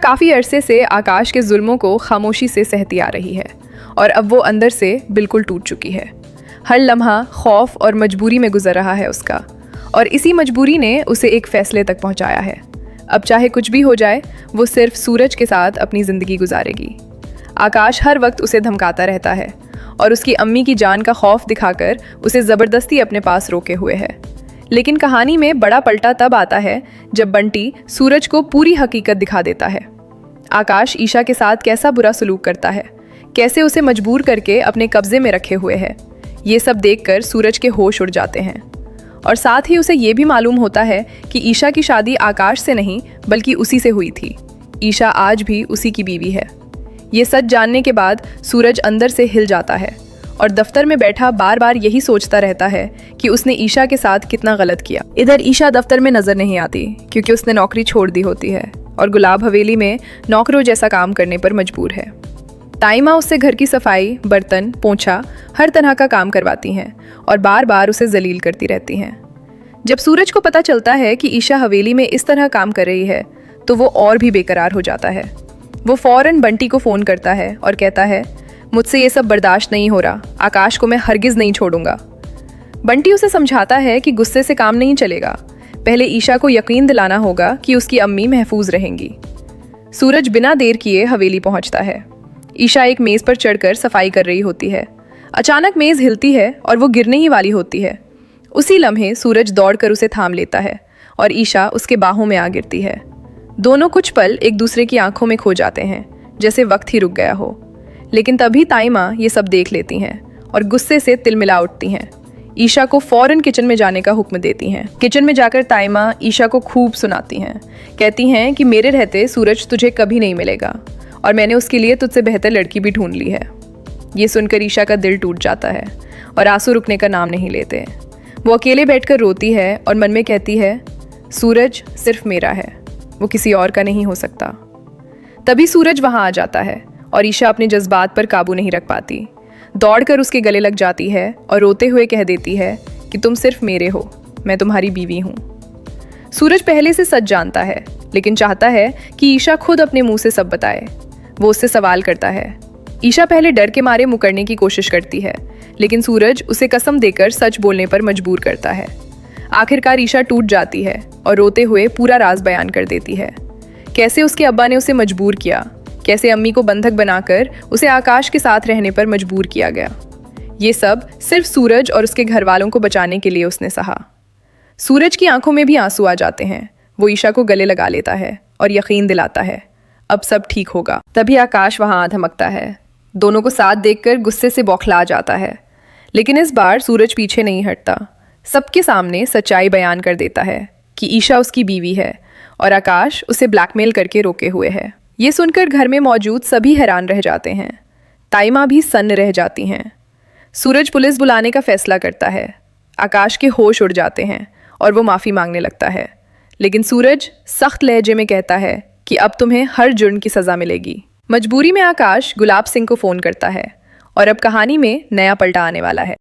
काफ़ी अरसे से आकाश के जुल्मों को खामोशी से सहती आ रही है और अब वो अंदर से बिल्कुल टूट चुकी है। हर लम्हा खौफ और मजबूरी में गुजर रहा है उसका, और इसी मजबूरी ने उसे एक फ़ैसले तक पहुंचाया है। अब चाहे कुछ भी हो जाए, वो सिर्फ सूरज के साथ अपनी ज़िंदगी गुजारेगी। आकाश हर वक्त उसे धमकाता रहता है और उसकी अम्मी की जान का खौफ दिखाकर उसे ज़बरदस्ती अपने पास रोके हुए है। लेकिन कहानी में बड़ा पलटा तब आता है जब बंटी सूरज को पूरी हकीकत दिखा देता है। आकाश ईशा के साथ कैसा बुरा सलूक करता है, कैसे उसे मजबूर करके अपने कब्जे में रखे हुए है, ये सब देखकर सूरज के होश उड़ जाते हैं। और साथ ही उसे ये भी मालूम होता है कि ईशा की शादी आकाश से नहीं बल्कि उसी से हुई थी। ईशा आज भी उसी की बीवी है। ये सच जानने के बाद सूरज अंदर से हिल जाता है और दफ्तर में बैठा बार बार यही सोचता रहता है कि उसने ईशा के साथ कितना गलत किया। इधर ईशा दफ्तर में नजर नहीं आती क्योंकि उसने नौकरी छोड़ दी होती है और गुलाब हवेली में नौकरों जैसा काम करने पर मजबूर है। ताइमा उससे घर की सफाई, बर्तन, पोंछा, हर तरह का काम करवाती हैं और बार बार उसे जलील करती रहती हैं। जब सूरज को पता चलता है कि ईशा हवेली में इस तरह काम कर रही है तो वो और भी बेकरार हो जाता है। वो फौरन बंटी को फ़ोन करता है और कहता है, मुझसे ये सब बर्दाश्त नहीं हो रहा, आकाश को मैं हरगिज़ नहीं छोड़ूंगा। बंटी उसे समझाता है कि गुस्से से काम नहीं चलेगा, पहले ईशा को यकीन दिलाना होगा कि उसकी अम्मी महफूज रहेंगी। सूरज बिना देर किए हवेली पहुंचता है। ईशा एक मेज़ पर चढ़कर सफाई कर रही होती है। अचानक मेज़ हिलती है और वो गिरने ही वाली होती है। उसी लम्हे सूरज दौड़कर उसे थाम लेता है और ईशा उसके बाहों में आ गिरती है। दोनों कुछ पल एक दूसरे की आंखों में खो जाते हैं, जैसे वक्त ही रुक गया हो। लेकिन तभी ताइमा ये सब देख लेती हैं और गुस्से से तिलमिला उठती हैं। ईशा को फौरन किचन में जाने का हुक्म देती हैं। किचन में जाकर ताइमा ईशा को खूब सुनाती हैं। कहती हैं कि मेरे रहते सूरज तुझे कभी नहीं मिलेगा और मैंने उसके लिए तुझसे बेहतर लड़की भी ढूंढ ली है। ये सुनकर ईशा का दिल टूट जाता है और आंसू रुकने का नाम नहीं लेते। वो अकेले बैठकर रोती है और मन में कहती है, सूरज सिर्फ मेरा है, वो किसी और का नहीं हो सकता। तभी सूरज वहाँ आ जाता है और ईशा अपने जज्बात पर काबू नहीं रख पाती। दौड़कर उसके गले लग जाती है और रोते हुए कह देती है कि तुम सिर्फ मेरे हो, मैं तुम्हारी बीवी हूँ। सूरज पहले से सच जानता है लेकिन चाहता है कि ईशा खुद अपने मुंह से सब बताए। वो उससे सवाल करता है। ईशा पहले डर के मारे मुकरने की कोशिश करती है, लेकिन सूरज उसे कसम देकर सच बोलने पर मजबूर करता है। आखिरकार ईशा टूट जाती है और रोते हुए पूरा राज बयान कर देती है। कैसे उसके अब्बा ने उसे मजबूर किया, कैसे अम्मी को बंधक बनाकर उसे आकाश के साथ रहने पर मजबूर किया गया। ये सब सिर्फ सूरज और उसके घर वालों को बचाने के लिए उसने सहा। सूरज की आंखों में भी आंसू आ जाते हैं। वो ईशा को गले लगा लेता है और यकीन दिलाता है अब सब ठीक होगा। तभी आकाश वहां आ धमकता है। दोनों को साथ देखकर गुस्से से बौखला जाता है, लेकिन इस बार सूरज पीछे नहीं हटता। सबके सामने सच्चाई बयान कर देता है कि ईशा उसकी बीवी है और आकाश उसे ब्लैकमेल करके रोके हुए है। ये सुनकर घर में मौजूद सभी हैरान रह जाते हैं। ताइमा भी सन्न रह जाती हैं। सूरज पुलिस बुलाने का फैसला करता है। आकाश के होश उड़ जाते हैं और वो माफ़ी मांगने लगता है, लेकिन सूरज सख्त लहजे में कहता है कि अब तुम्हें हर जुर्म की सज़ा मिलेगी। मजबूरी में आकाश गुलाब सिंह को फ़ोन करता है और अब कहानी में नया पलटा आने वाला है।